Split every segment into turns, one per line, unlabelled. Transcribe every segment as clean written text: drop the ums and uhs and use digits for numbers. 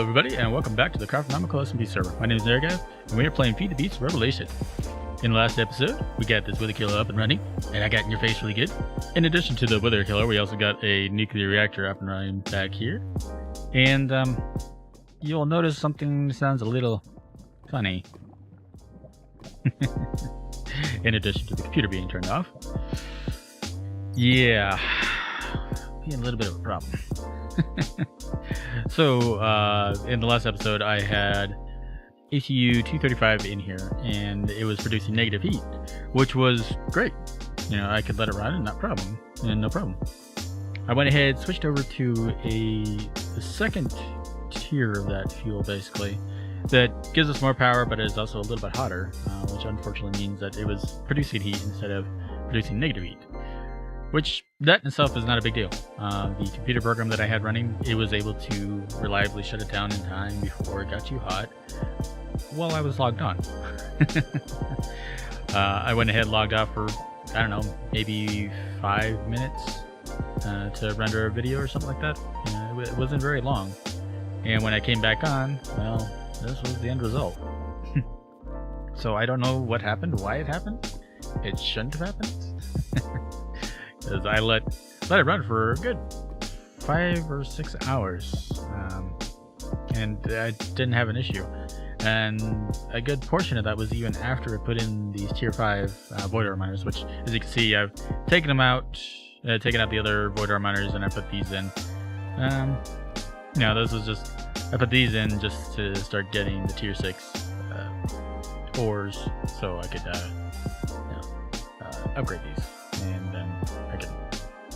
everybody, and welcome back to the Craftinomical SMP server. My name is Naragath, and we are playing Feed the Beast Revelation. In the last episode, we got this Wither Killer up and running, and I got in your face really good. In addition to the Wither Killer, we also got a nuclear reactor up and running back here. And you'll notice something sounds a little funny. In addition to the computer being turned off. Yeah, being a little bit of a problem. So, in the last episode, I had ATU 235 in here, and it was producing negative heat, which was great. You know, I could let it run, and no problem. I went ahead, switched over to the second tier of that fuel, basically, that gives us more power, but is also a little bit hotter, which unfortunately means that it was producing heat instead of producing negative heat. Which, that in itself is not a big deal. The computer program that I had running, it was able to reliably shut it down in time before it got too hot while I was logged on. I went ahead and logged off for, I don't know, maybe 5 minutes to render a video or something like that. It wasn't very long. And when I came back on, well, this was the end result. So I don't know what happened, why it happened. It shouldn't have happened. Because I let it run for a good 5 or 6 hours, and I didn't have an issue. And a good portion of that was even after I put in these tier 5 void ore miners, which, as you can see, I've taken them out, taken out the other void ore miners, and I put these in. This was just, I put these in just to start getting the tier 6 ores, so I could upgrade these. And then I can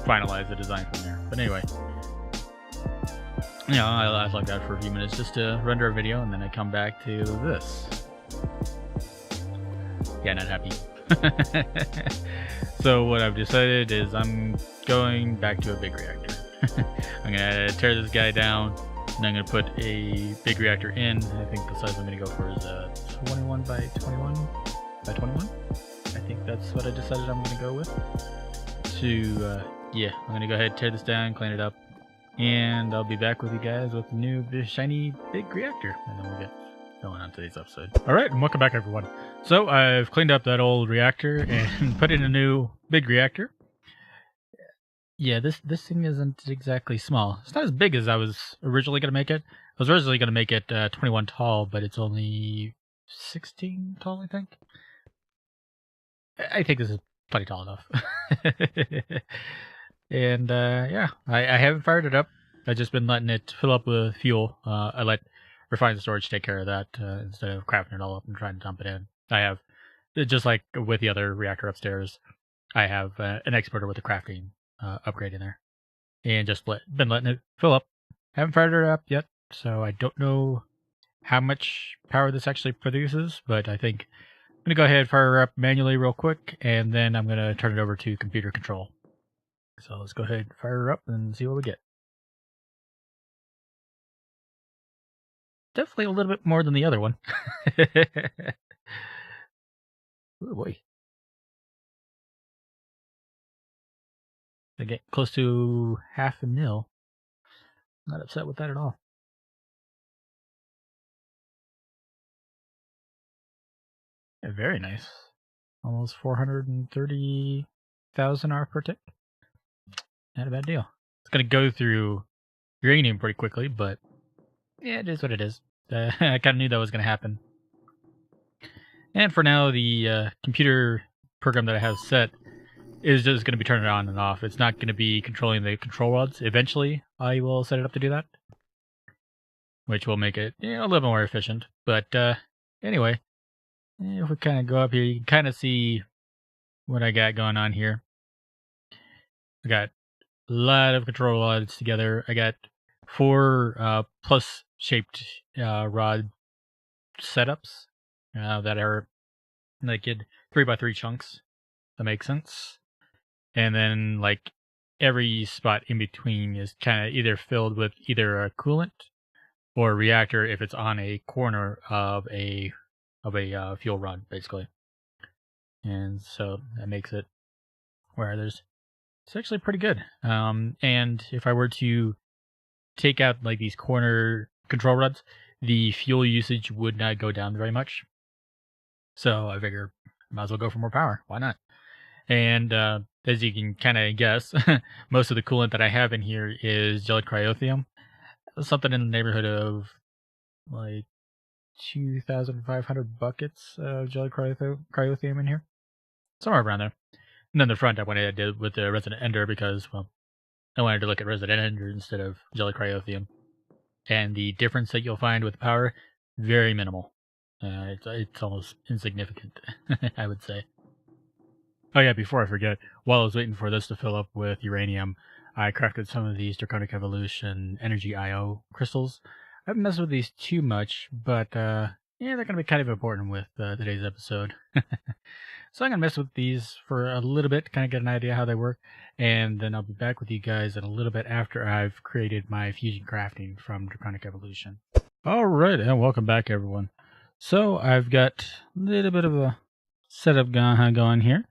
finalize the design from there. But anyway, I logged out for a few minutes just to render a video, and then I come back to this. Yeah, not happy. So what I've decided is I'm going back to a big reactor. I'm gonna tear this guy down, and I'm gonna put a big reactor in. I think the size I'm gonna go for is 21 by 21 by 21. I think that's what I decided I'm going to go with. Yeah, I'm going to go ahead, tear this down, clean it up, and I'll be back with you guys with a new shiny big reactor, and then we'll get going on today's episode. Alright, and welcome back, everyone. So I've cleaned up that old reactor and put in a new big reactor. Yeah, this thing isn't exactly small. It's not as big as I was originally going to make it. I was originally going to make it 21 tall, but it's only 16 tall, I think. I think this is plenty tall enough. And yeah, I haven't fired it up. I've just been letting it fill up with fuel. I let refined storage take care of that instead of crafting it all up and trying to dump it in. I have, just like with the other reactor upstairs, I have an exporter with a crafting upgrade in there. And just been letting it fill up. Haven't fired it up yet, so I don't know how much power this actually produces, but I think I'm going to go ahead and fire her up manually real quick, and then I'm going to turn it over to computer control. So let's go ahead and fire her up and see what we get. Definitely a little bit more than the other one. Oh boy. I get close to 0.5 mil. Not upset with that at all. Yeah, very nice. Almost 430,000 hours per tick. Not a bad deal. It's going to go through uranium pretty quickly, but yeah, it is what it is. I kind of knew that was going to happen. And for now, the computer program that I have set is just going to be turning it on and off. It's not going to be controlling the control rods. Eventually, I will set it up to do that, which will make it a little bit more efficient. But anyway, if we kind of go up here, you can kind of see what I got going on here. I got a lot of control rods together. I got 4 plus shaped rod setups that are like 3x3 chunks. That makes sense. And then like every spot in between is kind of either filled with either a coolant or a reactor if it's on a corner of a fuel rod, basically. And so that makes it where it's actually pretty good. And if I were to take out like these corner control rods, the fuel usage would not go down very much. So I figure might as well go for more power. Why not? And as you can kind of guess, most of the coolant that I have in here is gelid cryothium. Something in the neighborhood of like 2,500 buckets of gelid cryothium in here. Somewhere around there. And then the front I wanted to do with the resident ender because, well, I wanted to look at resident ender instead of gelid cryothium. And the difference that you'll find with power, very minimal. It's almost insignificant, I would say. Oh yeah, before I forget, while I was waiting for this to fill up with uranium, I crafted some of these Draconic Evolution Energy IO crystals. I haven't messed with these too much, but yeah, they're going to be kind of important with today's episode. So I'm going to mess with these for a little bit, kind of get an idea how they work, and then I'll be back with you guys in a little bit after I've created my fusion crafting from Draconic Evolution. Alright, and welcome back everyone. So I've got a little bit of a setup going here.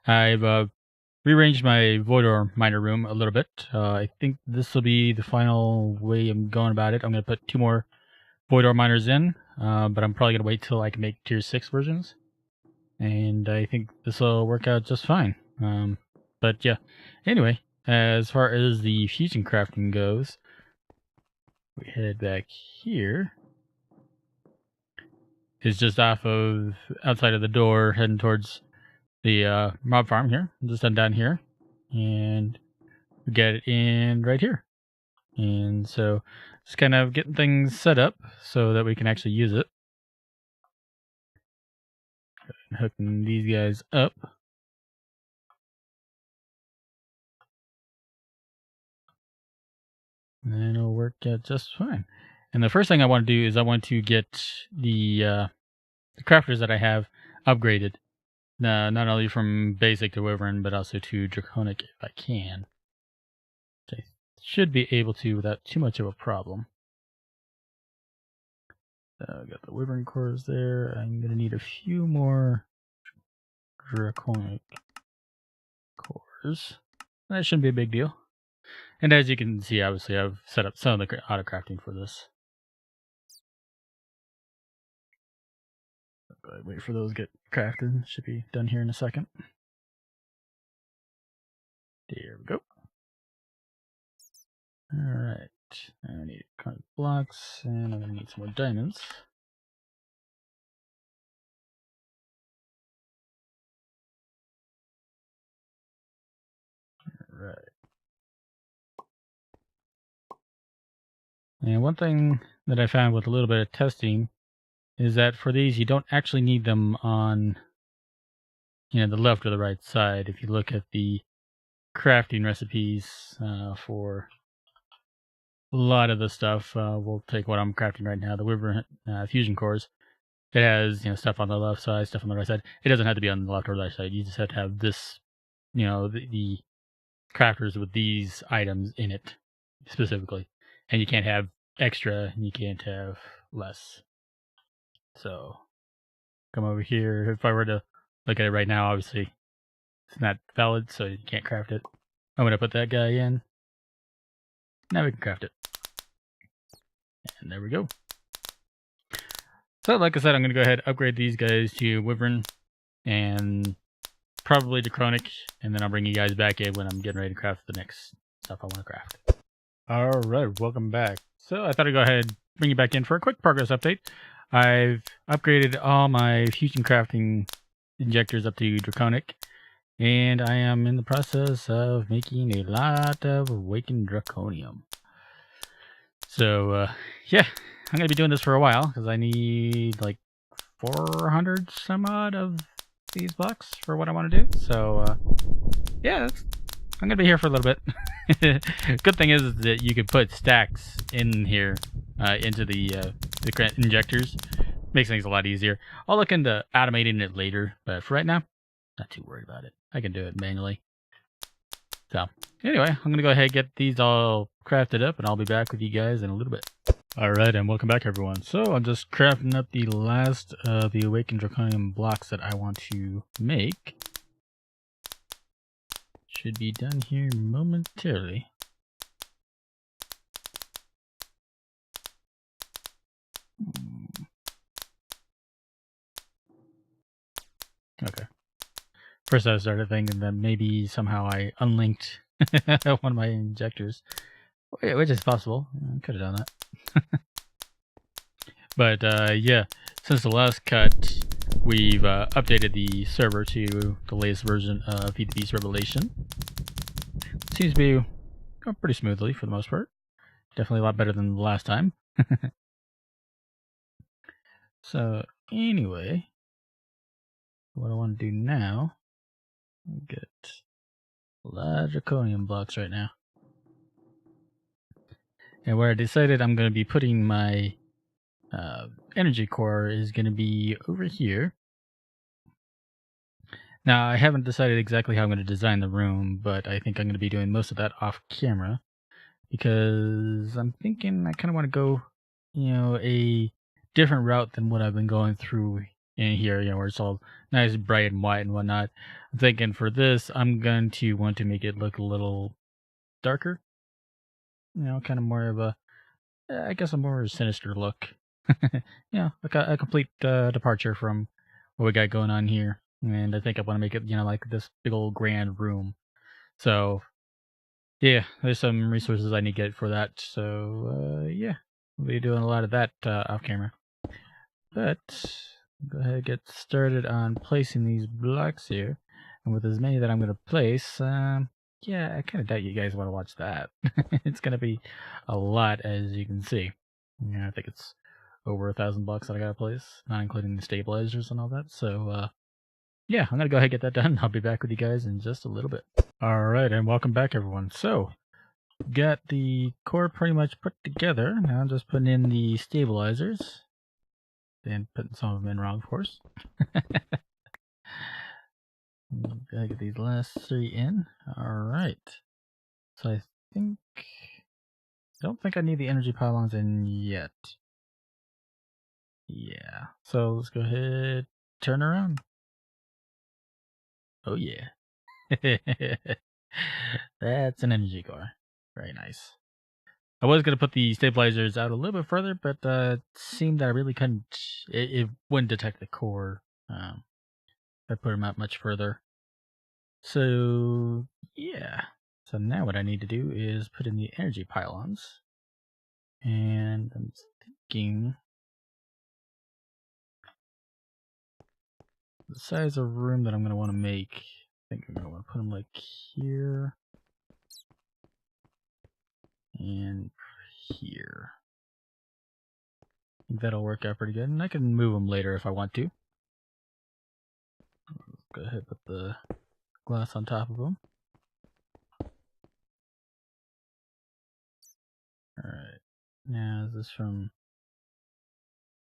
I've rearranged my void ore miner room a little bit. I think this will be the final way I'm going about it. I'm going to put 2 more void ore miners in, but I'm probably going to wait till I can make tier 6 versions. And I think this will work out just fine. But yeah, anyway, as far as the fusion crafting goes, we head back here. It's just outside of the door, heading towards the mob farm here. Just down here, and we get it in right here. And so just kind of getting things set up so that we can actually use it. Hooking these guys up. And then it'll work out just fine. And the first thing I want to do is I want to get the crafters that I have upgraded. Not only from basic to Wyvern, but also to draconic if I can. Which I should be able to without too much of a problem. So got the Wyvern cores there. I'm going to need a few more draconic cores. That shouldn't be a big deal. And as you can see, obviously I've set up some of the auto crafting for this. Wait for those to get crafted. Should be done here in a second. There we go. Alright. I need concrete blocks, and I'm going to need some more diamonds. Alright. And one thing that I found with a little bit of testing is that for these, you don't actually need them on, the left or the right side. If you look at the crafting recipes for a lot of the stuff, we'll take what I'm crafting right now, the Wyvern fusion cores. It has, stuff on the left side, stuff on the right side. It doesn't have to be on the left or right side. You just have to have this, the crafters with these items in it specifically. And you can't have extra, and you can't have less. So, come over here. If I were to look at it right now, obviously, it's not valid, so you can't craft it. I'm going to put that guy in. Now we can craft it. And there we go. So, like I said, I'm going to go ahead and upgrade these guys to Wyvern and probably draconic, and then I'll bring you guys back in when I'm getting ready to craft the next stuff I want to craft. Alright, welcome back. So, I thought I'd go ahead and bring you back in for a quick progress update. I've upgraded all my fusion crafting injectors up to draconic, and I am in the process of making a lot of awakened draconium. So, yeah, I'm going to be doing this for a while, because I need like 400 some odd of these blocks for what I want to do. So, yeah, I'm going to be here for a little bit. Good thing is that you can put stacks in here into the injectors. Makes things a lot easier. I'll look into automating it later, but for right now, not too worried about it. I can do it manually. So, anyway, I'm going to go ahead and get these all crafted up, and I'll be back with you guys in a little bit. Alright, and welcome back everyone. So, I'm just crafting up the last of the awakened draconium blocks that I want to make. Should be done here momentarily. Okay. First I started thinking that maybe somehow I unlinked one of my injectors, which is possible. I could have done that. But yeah, since the last cut, we've updated the server to the latest version of FTB's Revelation. Seems to be going pretty smoothly for the most part. Definitely a lot better than the last time. So anyway, what I want to do now, get a lot of draconium blocks right now. And where I decided I'm going to be putting my energy core is going to be over here. Now, I haven't decided exactly how I'm going to design the room, but I think I'm going to be doing most of that off camera because I'm thinking I kind of want to go, a different route than what I've been going through in here, where it's all nice, bright, and white and whatnot. I'm thinking for this, I'm going to want to make it look a little darker, kind of more of a, I guess, a more sinister look. Like a complete departure from what we got going on here. And I think I want to make it, like this big old grand room. So, yeah, there's some resources I need to get for that. So, yeah, we'll be doing a lot of that off camera. But, go ahead and get started on placing these blocks here. And with as many that I'm going to place, yeah, I kind of doubt you guys want to watch that. It's going to be a lot, as you can see. I think it's over 1,000 blocks that I got to place, not including the stabilizers and all that. So, yeah, I'm going to go ahead and get that done. I'll be back with you guys in just a little bit. Alright, and welcome back, everyone. So, got the core pretty much put together. Now I'm just putting in the stabilizers. And putting some of them in wrong, of course. Gotta get these last 3 in. Alright. So I don't think I need the energy pylons in yet. Yeah. So let's go ahead, turn around. Oh yeah. That's an energy core. Very nice. I was going to put the stabilizers out a little bit further, but it seemed that I really couldn't, it wouldn't detect the core if I put them out much further. So, yeah. So now what I need to do is put in the energy pylons. And I'm thinking the size of room that I'm going to want to make. I think I'm going to want to put them like here and here. I think that'll work out pretty good. And I can move them later if I want to. Go ahead and put the glass on top of them. Alright. Now, is this from...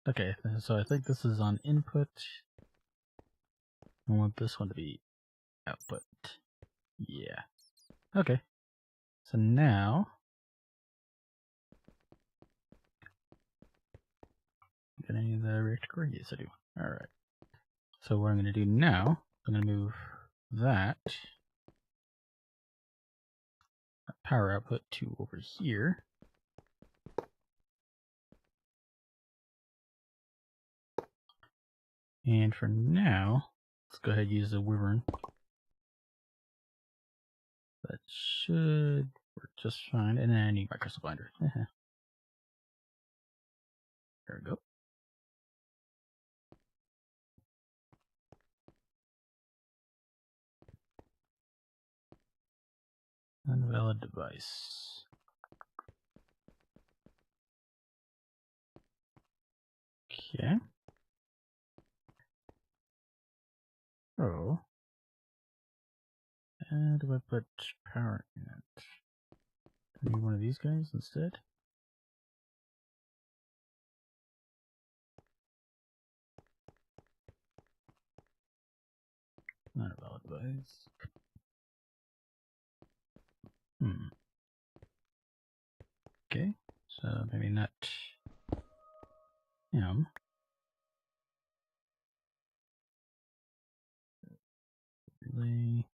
Okay, so I think this is on input. I want this one to be output. Yeah. Okay. So now... Got any of the reactor core? Yes, I do. Alright. So what I'm going to do now, I'm going to move that power output to over here. And for now, let's go ahead and use the wyvern. That should work just fine. And then I need my crystal binder. There we go. Invalid device. Okay. Oh. And do I put power in it? I need one of these guys instead. Not a valid device. Okay, so maybe not him. Really?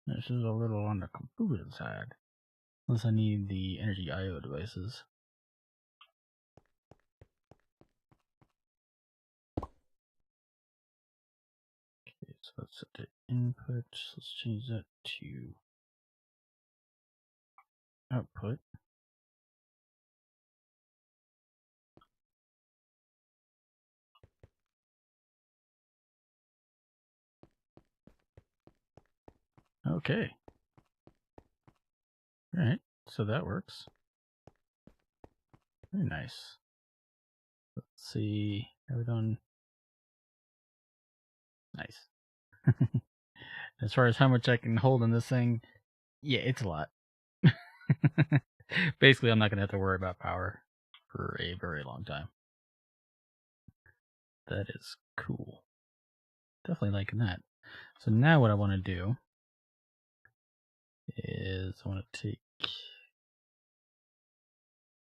This is a little on the computer side. Unless I need the energy IO devices. So let's set the input. Let's change that to output. Okay. All right. So that works. Very nice. Let's see. Are we done? Nice. As far as how much I can hold in this thing, yeah, it's a lot. Basically, I'm not going to have to worry about power for a very long time. That is cool. Definitely liking that. So now what I want to do is I want to take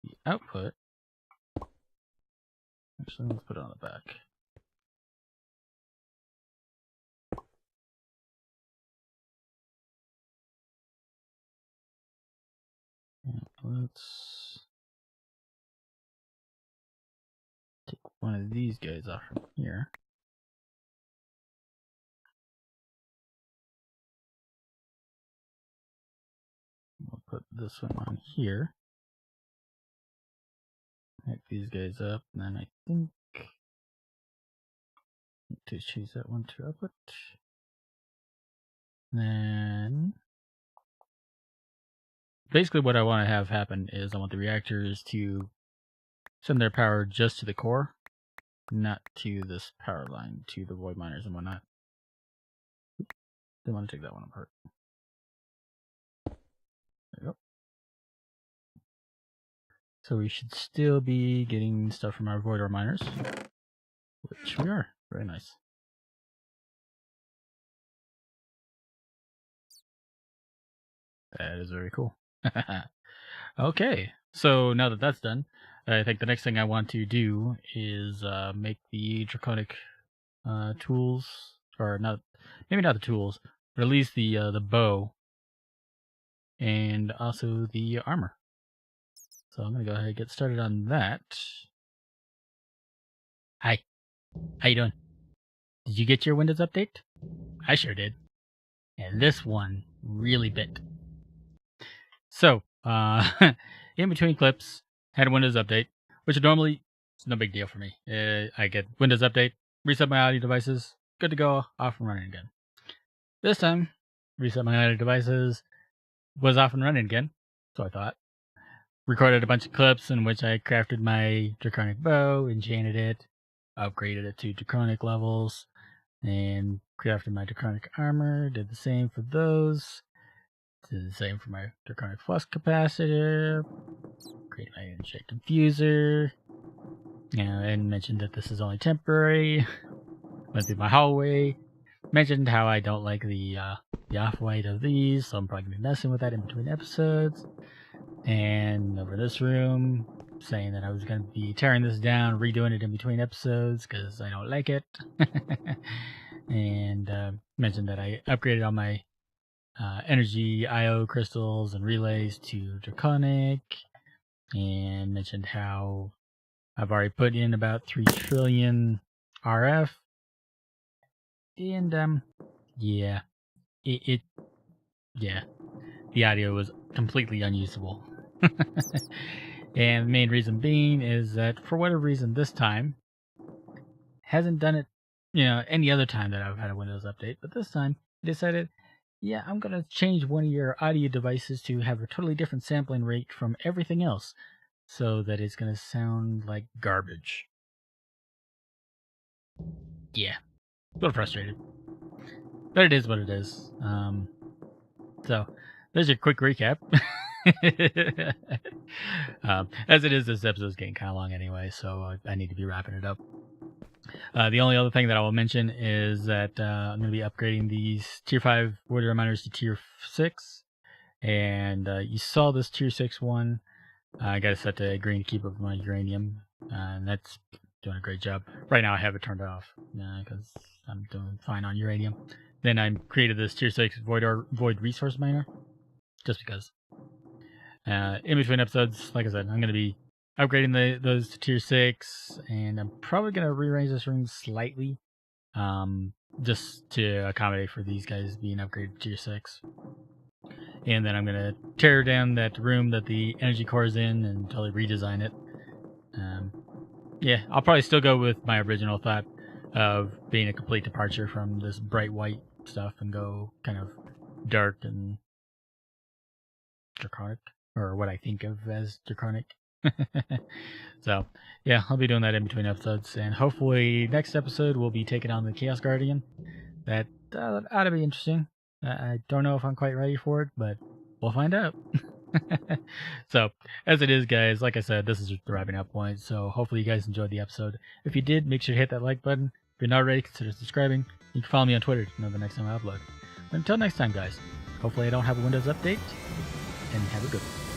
the output. Actually, let's put it on the back. Let's take one of these guys off from here. We'll put this one on here. Connect these guys up, and then I think to choose that one to output. Then basically what I want to have happen is I want the reactors to send their power just to the core, not to this power line, to the void miners and whatnot. Didn't want to take that one apart. There you go. So we should still be getting stuff from our void ore miners, which we are. Very nice. That is very cool. Okay, so now that that's done, I think the next thing I want to do is make the draconic tools, or not, maybe not the tools, but at least the bow, and also the armor. So I'm gonna go ahead and get started on that. Hi, how you doing? Did you get your Windows update? I sure did, and this one really bit. So, in between clips, had a Windows update, which normally is no big deal for me. I get Windows update, reset my audio devices, good to go, off and running again. This time, reset my audio devices, was off and running again, so I thought. Recorded a bunch of clips in which I crafted my draconic bow, enchanted it, upgraded it to draconic levels, and crafted my draconic armor, did the same for those. Did the same for my draconic flux capacitor, created my in-shape diffuser, and mentioned that this is only temporary. Went through my hallway, mentioned how I don't like the off-white of these, so I'm probably going to be messing with that in between episodes. And over this room, saying that I was going to be tearing this down, redoing it in between episodes because I don't like it. And mentioned that I upgraded all my energy IO crystals and relays to draconic, and mentioned how I've already put in about 3 trillion RF, and yeah, yeah, the audio was completely unusable. And the main reason being is that for whatever reason this time hasn't done it, any other time that I've had a Windows update, but this time I decided, yeah, I'm going to change one of your audio devices to have a totally different sampling rate from everything else so that it's going to sound like garbage. Yeah, a little frustrated. But it is what it is. So, there's your quick recap. As it is, this episode's getting kind of long anyway, so I need to be wrapping it up. The only other thing that I will mention is that I'm going to be upgrading these Tier 5 void ore miners to Tier 6. And you saw this Tier 6 one. I got it set to green to keep up my uranium. And that's doing a great job. Right now I have it turned off because I'm doing fine on uranium. Then I created this Tier 6 void resource miner. Just because. In between episodes, like I said, I'm going to be upgrading those to Tier 6. And I'm probably going to rearrange this room slightly just to accommodate for these guys being upgraded to tier 6. And then I'm going to tear down that room that the energy core is in and totally redesign it. Yeah, I'll probably still go with my original thought of being a complete departure from this bright white stuff and go kind of dark and draconic, or what I think of as draconic. So, yeah, I'll be doing that in between episodes, and hopefully next episode we'll be taking on the Chaos Guardian. That ought to be interesting. I don't know if I'm quite ready for it, but we'll find out. So, as it is, guys, like I said, this is the wrapping up point, so hopefully you guys enjoyed the episode. If you did, make sure to hit that like button. If you're not already, consider subscribing. You can follow me on Twitter to know the next time I upload. But until next time, guys, hopefully I don't have a Windows update, and have a good one.